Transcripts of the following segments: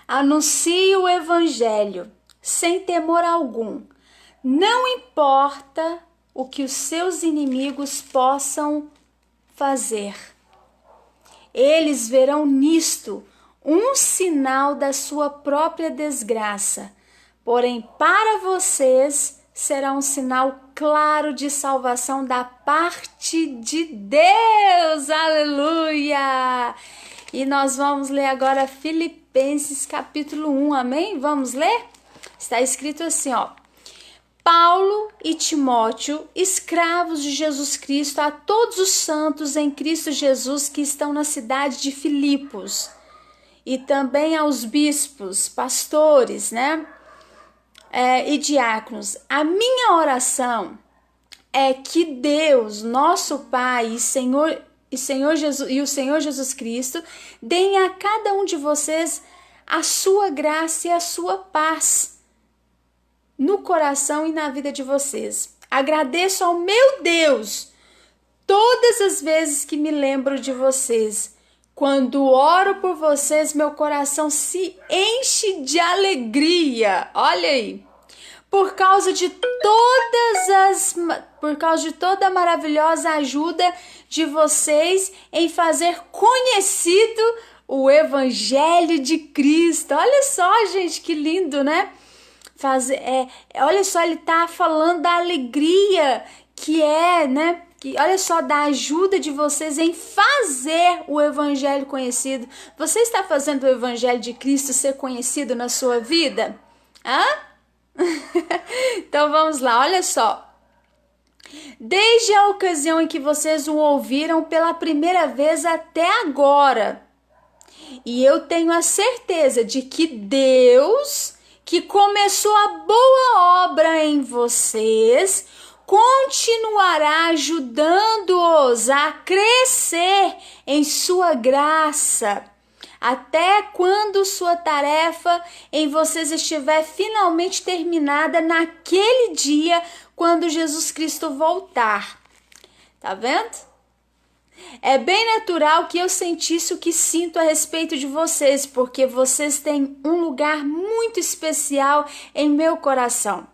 Anuncie o evangelho sem temor algum. Não importa o que os seus inimigos possam fazer. Eles verão nisto um sinal da sua própria desgraça. Porém, para vocês será um sinal claro de salvação da parte de Deus. Aleluia! E nós vamos ler agora Filipenses capítulo 1, amém? Vamos ler? Está escrito assim, ó. Paulo e Timóteo, escravos de Jesus Cristo, a todos os santos em Cristo Jesus que estão na cidade de Filipos, e também aos bispos, pastores, e diáconos. A minha oração é que Deus, nosso Pai e o Senhor Jesus Cristo, deem a cada um de vocês a sua graça e a sua paz no coração e na vida de vocês. Agradeço ao meu Deus todas as vezes que me lembro de vocês. Quando oro por vocês, meu coração se enche de alegria. Olha aí. Por causa de toda a maravilhosa ajuda de vocês em fazer conhecido o Evangelho de Cristo. Olha só, gente, que lindo, né? Olha só, ele tá falando da alegria que é, olha só, da ajuda de vocês em fazer o evangelho conhecido. Você está fazendo o evangelho de Cristo ser conhecido na sua vida? Então vamos lá, olha só. Desde a ocasião em que vocês o ouviram pela primeira vez até agora. E eu tenho a certeza de que Deus, que começou a boa obra em vocês, continuará ajudando-os a crescer em sua graça, até quando sua tarefa em vocês estiver finalmente terminada naquele dia, quando Jesus Cristo voltar. Tá vendo? É bem natural que eu sentisse o que sinto a respeito de vocês, porque vocês têm um lugar muito especial em meu coração.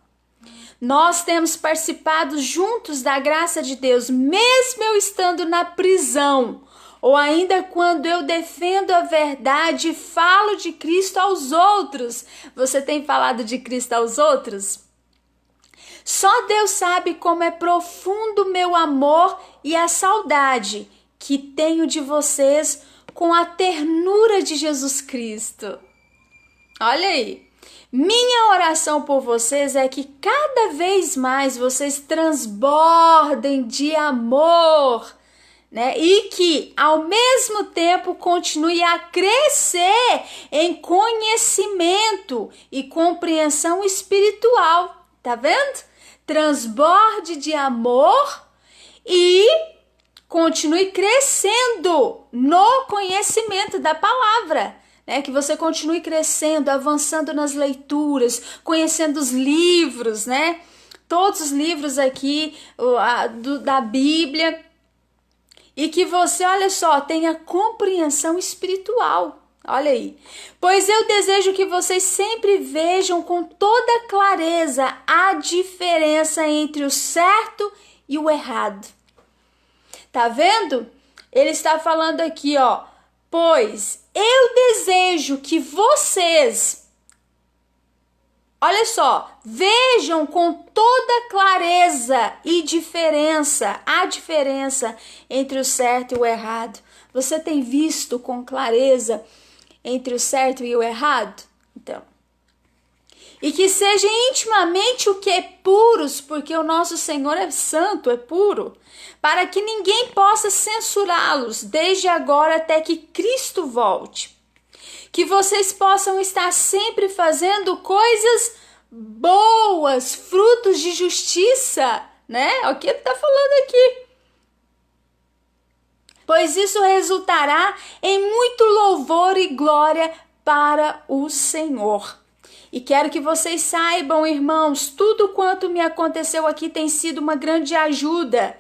Nós temos participado juntos da graça de Deus, mesmo eu estando na prisão, ou ainda quando eu defendo a verdade e falo de Cristo aos outros. Você tem falado de Cristo aos outros? Só Deus sabe como é profundo meu amor e a saudade que tenho de vocês com a ternura de Jesus Cristo. Olha aí. Minha oração por vocês é que cada vez mais vocês transbordem de amor, e que ao mesmo tempo continue a crescer em conhecimento e compreensão espiritual. Tá vendo? Transborde de amor e continue crescendo no conhecimento da palavra, que você continue crescendo, avançando nas leituras, conhecendo os livros, todos os livros aqui da Bíblia, e que você, olha só, tenha compreensão espiritual. Olha aí. Pois eu desejo que vocês sempre vejam com toda clareza a diferença entre o certo e o errado. Tá vendo? Ele está falando aqui, ó. Pois eu desejo que vocês, olha só, vejam com toda clareza a diferença entre o certo e o errado. Você tem visto com clareza entre o certo e o errado? Então, e que sejam intimamente o que? Puros, porque o nosso Senhor é santo, é puro, para que ninguém possa censurá-los desde agora até que Cristo volte. Que vocês possam estar sempre fazendo coisas boas, frutos de justiça, O que ele está falando aqui? Pois isso resultará em muito louvor e glória para o Senhor. E quero que vocês saibam, irmãos, tudo quanto me aconteceu aqui tem sido uma grande ajuda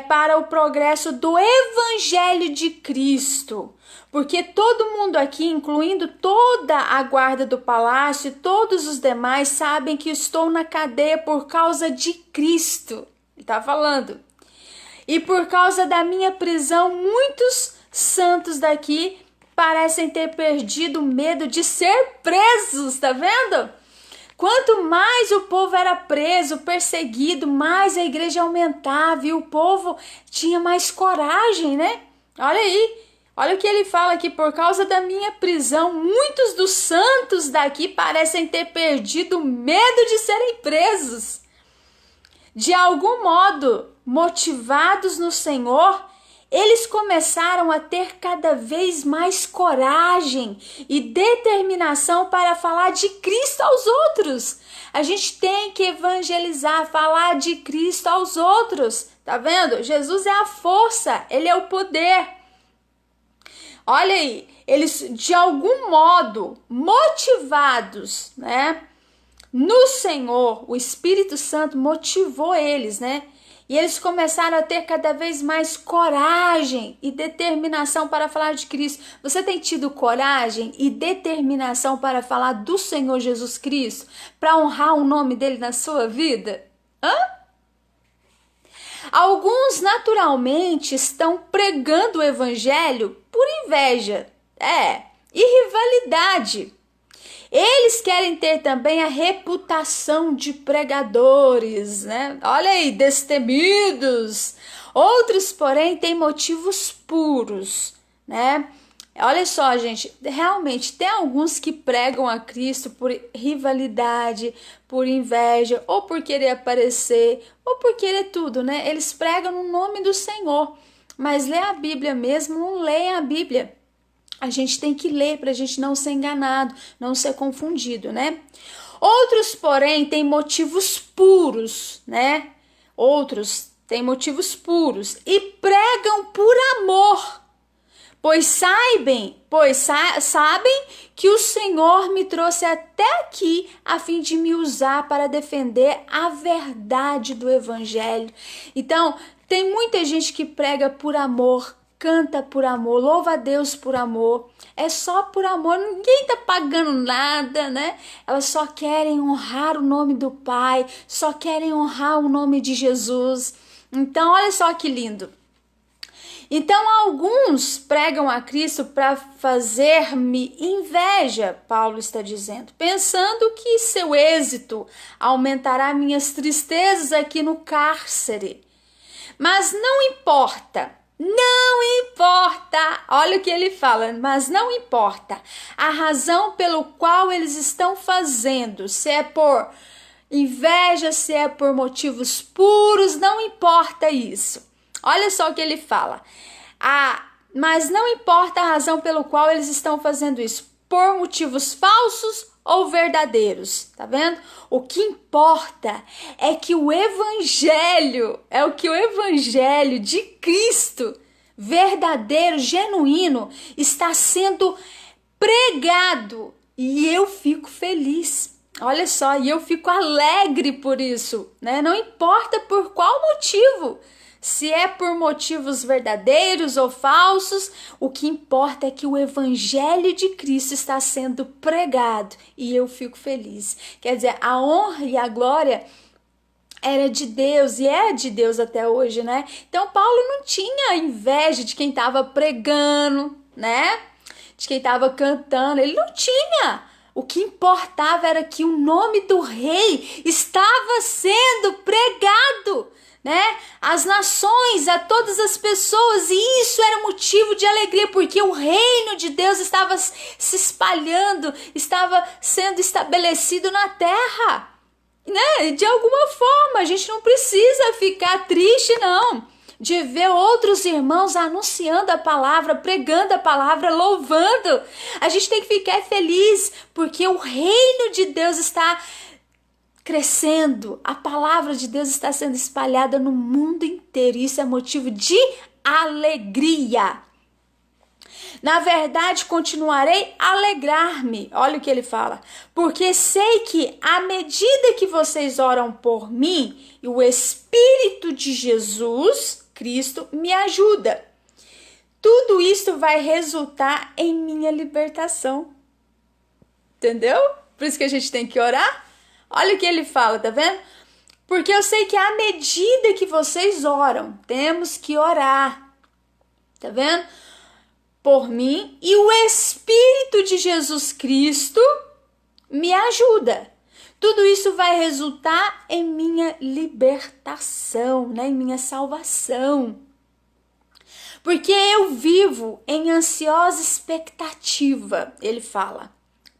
para o progresso do Evangelho de Cristo. Porque todo mundo aqui, incluindo toda a guarda do palácio e todos os demais, sabem que estou na cadeia por causa de Cristo. Ele está falando. E por causa da minha prisão, muitos santos daqui parecem ter perdido o medo de ser presos, tá vendo? Quanto mais o povo era preso, perseguido, mais a igreja aumentava e o povo tinha mais coragem, né? Olha aí, olha o que ele fala aqui, por causa da minha prisão, muitos dos santos daqui parecem ter perdido o medo de serem presos. De algum modo, motivados no Senhor, eles começaram a ter cada vez mais coragem e determinação para falar de Cristo aos outros. A gente tem que evangelizar, falar de Cristo aos outros. Tá vendo? Jesus é a força, ele é o poder. Olha aí, eles de algum modo motivados, né? No Senhor, o Espírito Santo motivou eles, né? E eles começaram a ter cada vez mais coragem e determinação para falar de Cristo. Você tem tido coragem e determinação para falar do Senhor Jesus Cristo? Para honrar o nome dele na sua vida? Alguns naturalmente estão pregando o evangelho por inveja, e rivalidade. Eles querem ter também a reputação de pregadores, né? Olha aí, destemidos. Outros, porém, têm motivos puros, né? Olha só, gente, realmente tem alguns que pregam a Cristo por rivalidade, por inveja, ou por querer aparecer, ou por querer tudo, né? Eles pregam no nome do Senhor, mas lê a Bíblia mesmo, não leem a Bíblia. A gente tem que ler para a gente não ser enganado, não ser confundido, né? Outros, porém, têm motivos puros, né? Outros têm motivos puros e pregam por amor, pois sabem que o Senhor me trouxe até aqui a fim de me usar para defender a verdade do Evangelho. Então, tem muita gente que prega por amor, canta por amor, louva a Deus por amor, é só por amor, ninguém tá pagando nada, né? Elas só querem honrar o nome do Pai, só querem honrar o nome de Jesus. Então, olha só que lindo. Então, alguns pregam a Cristo para fazer-me inveja, Paulo está dizendo, pensando que seu êxito aumentará minhas tristezas aqui no cárcere. Mas não importa. Não importa, olha o que ele fala, mas não importa a razão pelo qual eles estão fazendo, se é por inveja, se é por motivos puros, não importa isso. Olha só o que ele fala, mas não importa a razão pelo qual eles estão fazendo isso, por motivos falsos ou verdadeiros, tá vendo? O que importa é que o evangelho de Cristo, verdadeiro, genuíno, está sendo pregado e eu fico feliz. Olha só, e eu fico alegre por isso, né? Não importa por qual motivo. Se é por motivos verdadeiros ou falsos, o que importa é que o evangelho de Cristo está sendo pregado e eu fico feliz. Quer dizer, a honra e a glória era de Deus e é de Deus até hoje, né? Então Paulo não tinha inveja de quem estava pregando, né? De quem estava cantando, ele não tinha. O que importava era que o nome do rei estava sendo pregado, né? As nações, a todas as pessoas, e isso era motivo de alegria, porque o reino de Deus estava se espalhando, estava sendo estabelecido na terra, né? De alguma forma, a gente não precisa ficar triste, não, de ver outros irmãos anunciando a palavra, pregando a palavra, louvando. A gente tem que ficar feliz, porque o reino de Deus está crescendo, a palavra de Deus está sendo espalhada no mundo inteiro. Isso é motivo de alegria. Na verdade, continuarei a alegrar-me. Olha o que ele fala. Porque sei que à medida que vocês oram por mim, o Espírito de Jesus Cristo me ajuda. tudo isso vai resultar em minha libertação. Entendeu? Por isso que a gente tem que orar. Olha o que ele fala, tá vendo? Porque eu sei que à medida que vocês oram, temos que orar. Tá vendo? Por mim, e o Espírito de Jesus Cristo me ajuda. Tudo isso vai resultar em minha libertação, né? Em minha salvação. Porque eu vivo em ansiosa expectativa, ele fala.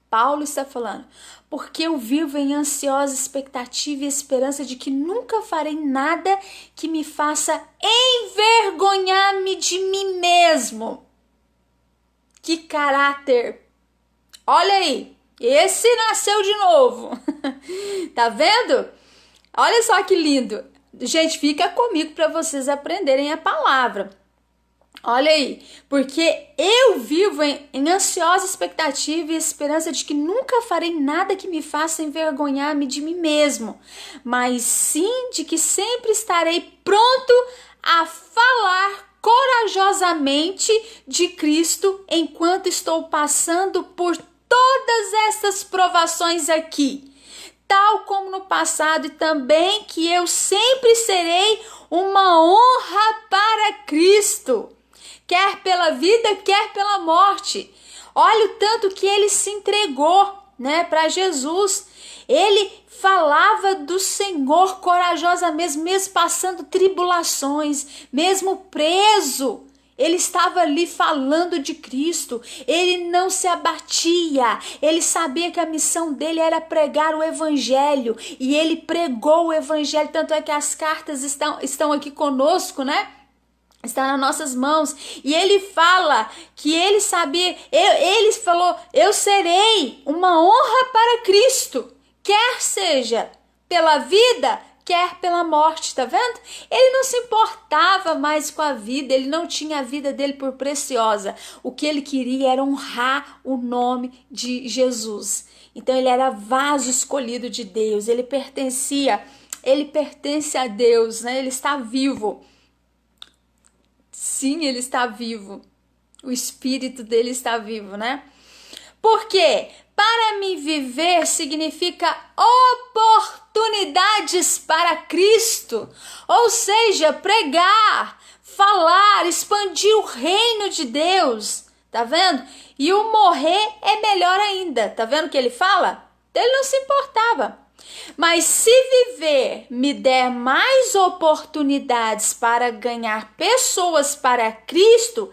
Paulo está falando, porque eu vivo em ansiosa expectativa e esperança de que nunca farei nada que me faça envergonhar-me de mim mesmo. Que caráter! Olha aí, esse nasceu de novo. Tá vendo? Olha só que lindo. Gente, fica comigo para vocês aprenderem a palavra. Olha aí, porque eu vivo em ansiosa expectativa e esperança de que nunca farei nada que me faça envergonhar-me de mim mesmo, mas sim de que sempre estarei pronto a falar corajosamente de Cristo enquanto estou passando por todas essas provações aqui, tal como no passado, e também que eu sempre serei uma honra para Cristo, quer pela vida, quer pela morte. Olha o tanto que ele se entregou, né, para Jesus. Ele falava do Senhor corajosamente, mesmo passando tribulações, mesmo preso. Ele estava ali falando de Cristo, ele não se abatia, ele sabia que a missão dele era pregar o Evangelho, e ele pregou o Evangelho, tanto é que as cartas estão aqui conosco, né? Está nas nossas mãos, e ele fala que ele sabia, ele falou, eu serei uma honra para Cristo, quer seja pela vida, quer pela morte, tá vendo? Ele não se importava mais com a vida, ele não tinha a vida dele por preciosa, o que ele queria era honrar o nome de Jesus. Então ele era vaso escolhido de Deus, ele pertence a Deus, né? Ele está vivo. Sim, ele está vivo. O espírito dele está vivo, né? Porque para mim viver significa oportunidades para Cristo. Ou seja, pregar, falar, expandir o reino de Deus. Tá vendo? E o morrer é melhor ainda. Tá vendo o que ele fala? Ele não se importava. Mas se viver me der mais oportunidades para ganhar pessoas para Cristo,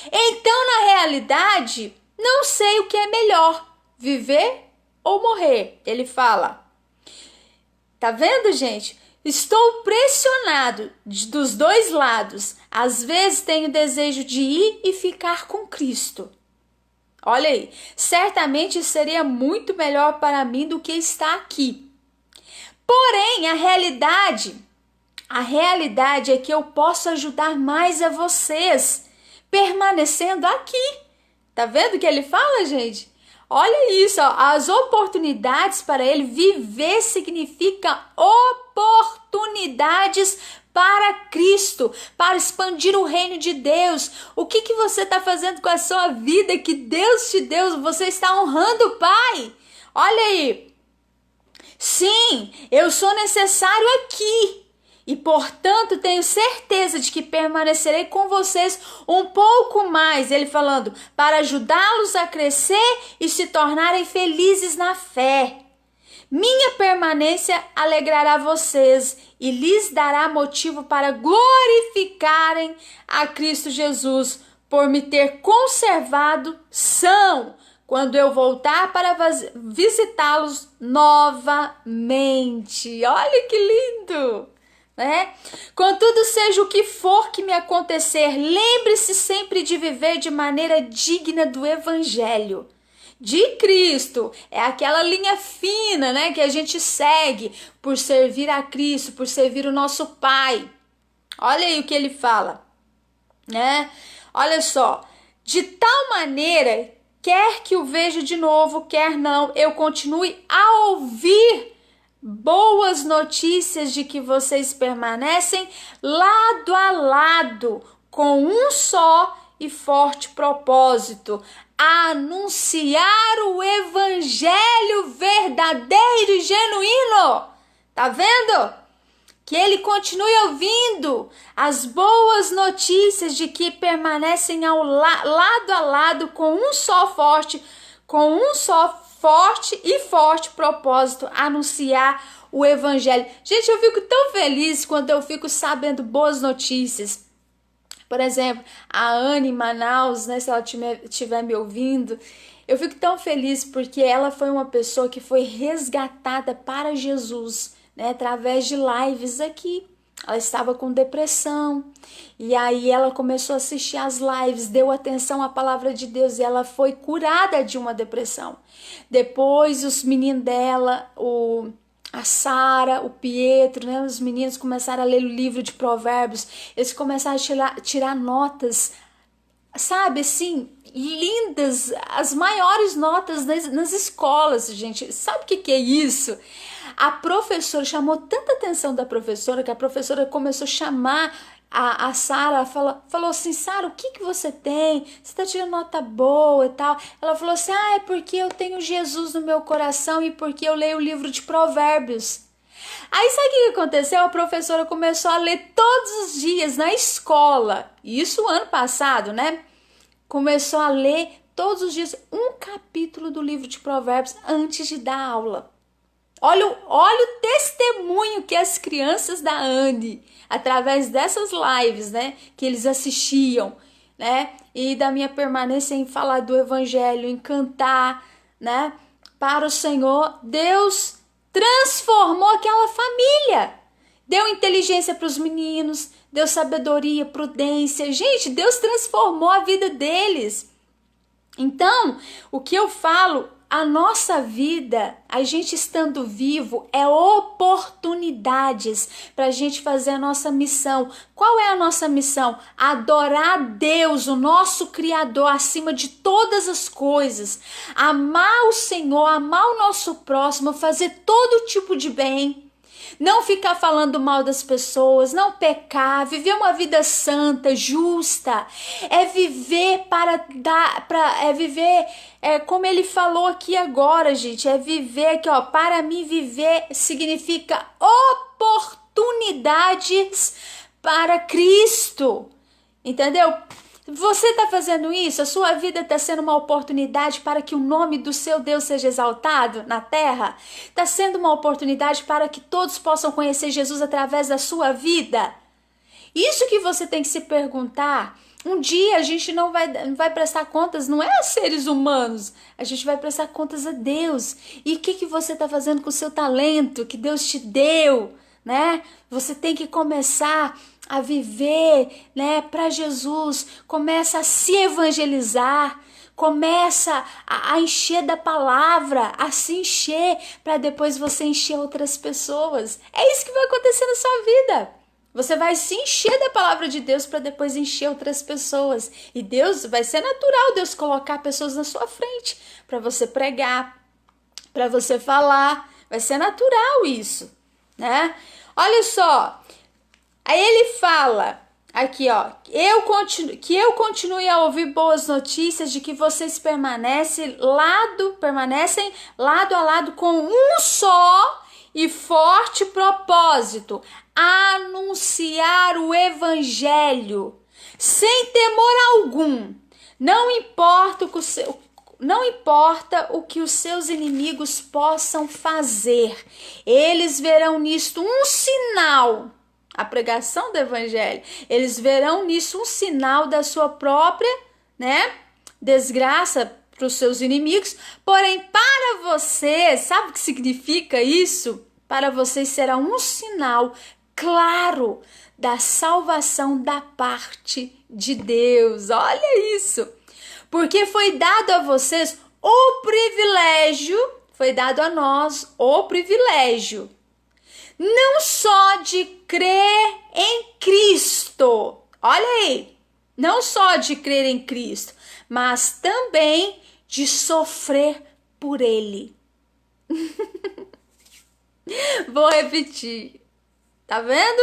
então na realidade não sei o que é melhor, viver ou morrer, ele fala. Tá vendo, gente? Estou pressionado dos dois lados. Às vezes tenho desejo de ir e ficar com Cristo. Olha aí, certamente seria muito melhor para mim do que estar aqui. Porém, a realidade é que eu posso ajudar mais a vocês permanecendo aqui. Tá vendo o que ele fala, gente? Olha isso, ó, as oportunidades para ele viver significa oportunidades para Cristo, para expandir o reino de Deus. O que você está fazendo com a sua vida que Deus te deu? Você está honrando o Pai. Olha aí. Sim, eu sou necessário aqui e, portanto, tenho certeza de que permanecerei com vocês um pouco mais, ele falando, para ajudá-los a crescer e se tornarem felizes na fé. Minha permanência alegrará vocês e lhes dará motivo para glorificarem a Cristo Jesus por me ter conservado são quando eu voltar para visitá-los novamente. Olha que lindo, né? Contudo, seja o que for que me acontecer, lembre-se sempre de viver de maneira digna do Evangelho de Cristo. É aquela linha fina, né, que a gente segue por servir a Cristo, por servir o nosso Pai. Olha aí o que ele fala, né? Olha só, de tal maneira, quer que o veja de novo, quer não, eu continue a ouvir boas notícias de que vocês permanecem lado a lado com um só e forte propósito: anunciar o evangelho verdadeiro e genuíno. Tá vendo? Que ele continue ouvindo as boas notícias de que permanecem lado a lado com um só forte e forte propósito: anunciar o evangelho. Gente, eu fico tão feliz quando eu fico sabendo boas notícias. Por exemplo, a Anne em Manaus, né, se ela estiver me ouvindo, eu fico tão feliz porque ela foi uma pessoa que foi resgatada para Jesus, né, através de lives aqui. Ela estava com depressão e aí ela começou a assistir as lives, deu atenção à palavra de Deus e ela foi curada de uma depressão. Depois os meninos dela, a Sara, o Pietro, né, os meninos começaram a ler o livro de Provérbios, eles começaram a tirar notas, sabe, assim, lindas, as maiores notas nas escolas, gente. Sabe o que é isso? A professora chamou tanta atenção da professora que a professora começou a chamar a Sara, falou assim: Sara, o que você tem? Você tá tirando nota boa e tal. Ela falou assim: é porque eu tenho Jesus no meu coração e porque eu leio o livro de Provérbios. Aí sabe o que aconteceu? A professora começou a ler todos os dias na escola. Isso ano passado, né? Começou a ler todos os dias um capítulo do livro de Provérbios antes de dar aula. Olha o testemunho que as crianças da Anne, através dessas lives, né, que eles assistiam, né, e da minha permanência em falar do evangelho, em cantar, né, para o Senhor, Deus transformou aquela família. Deu inteligência para os meninos, deu sabedoria, prudência. Gente, Deus transformou a vida deles. Então, o que eu falo, a nossa vida, a gente estando vivo, é oportunidades para a gente fazer a nossa missão. Qual é a nossa missão? Adorar Deus, o nosso Criador, acima de todas as coisas. Amar o Senhor, amar o nosso próximo, fazer todo tipo de bem. Não ficar falando mal das pessoas, não pecar, viver uma vida santa, justa, é viver como ele falou aqui agora, gente, é viver aqui, ó, para mim viver significa oportunidades para Cristo, entendeu? Você está fazendo isso? A sua vida está sendo uma oportunidade para que o nome do seu Deus seja exaltado na terra? Está sendo uma oportunidade para que todos possam conhecer Jesus através da sua vida? Isso que você tem que se perguntar. Um dia a gente não vai prestar contas, não é a seres humanos, a gente vai prestar contas a Deus. E o que você está fazendo com o seu talento que Deus te deu, né? Você tem que começar a viver, né, para Jesus, começa a se evangelizar, começa a encher da palavra, a se encher, para depois você encher outras pessoas. É isso que vai acontecer na sua vida. Você vai se encher da palavra de Deus para depois encher outras pessoas. E Deus, vai ser natural Deus colocar pessoas na sua frente para você pregar, para você falar. Vai ser natural isso, né? Olha só. Aí ele fala aqui, ó, que eu continue a ouvir boas notícias de que vocês permanecem lado a lado com um só e forte propósito: anunciar o evangelho sem temor algum. Não importa o que os seus inimigos possam fazer. Eles verão nisto um sinal. A pregação do evangelho, eles verão nisso um sinal da sua própria, né, desgraça para os seus inimigos. Porém, para você, sabe o que significa isso? Para vocês será um sinal claro da salvação da parte de Deus. Olha isso! Porque foi dado a vocês o privilégio, foi dado a nós o privilégio, não só de crer em Cristo, olha aí, não só de crer em Cristo, mas também de sofrer por Ele. Vou repetir, tá vendo?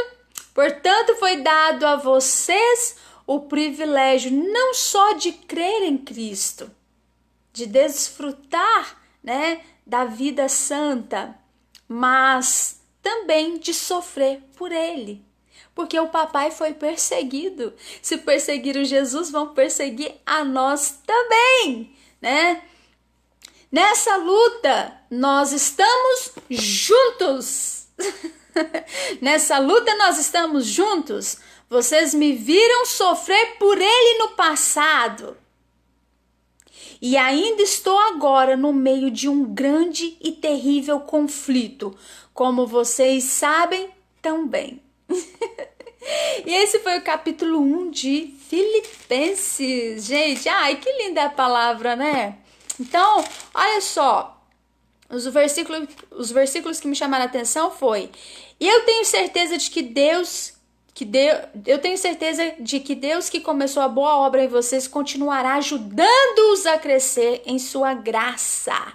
Portanto, foi dado a vocês o privilégio não só de crer em Cristo, de desfrutar, né, da vida santa, mas também de sofrer por Ele. Porque o papai foi perseguido. Se perseguiram Jesus, vão perseguir a nós também, né? Nessa luta, nós estamos juntos. Nessa luta, nós estamos juntos. Vocês me viram sofrer por Ele no passado. E ainda estou agora no meio de um grande e terrível conflito, como vocês sabem tão bem. E esse foi o capítulo 1 de Filipenses. Gente, ai, que linda a palavra, né? Então, olha só, os versículos que me chamaram a atenção foi: e eu tenho certeza de que Deus que começou a boa obra em vocês continuará ajudando-os a crescer em sua graça.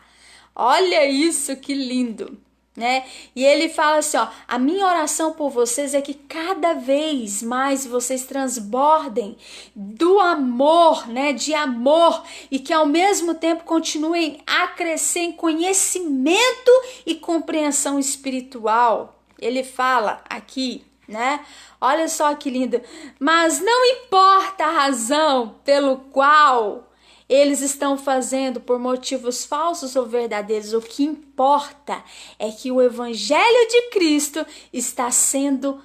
Olha isso, que lindo, né? E ele fala assim, ó: a minha oração por vocês é que cada vez mais vocês transbordem do amor, né? De amor, e que ao mesmo tempo continuem a crescer em conhecimento e compreensão espiritual. Ele fala aqui, né? Olha só que lindo. Mas não importa a razão pelo qual eles estão fazendo, por motivos falsos ou verdadeiros, o que importa é que o Evangelho de Cristo está sendo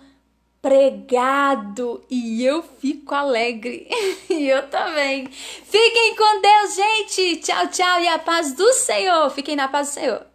pregado e eu fico alegre. E eu também. Fiquem com Deus, gente. Tchau, tchau, e a paz do Senhor. Fiquem na paz do Senhor.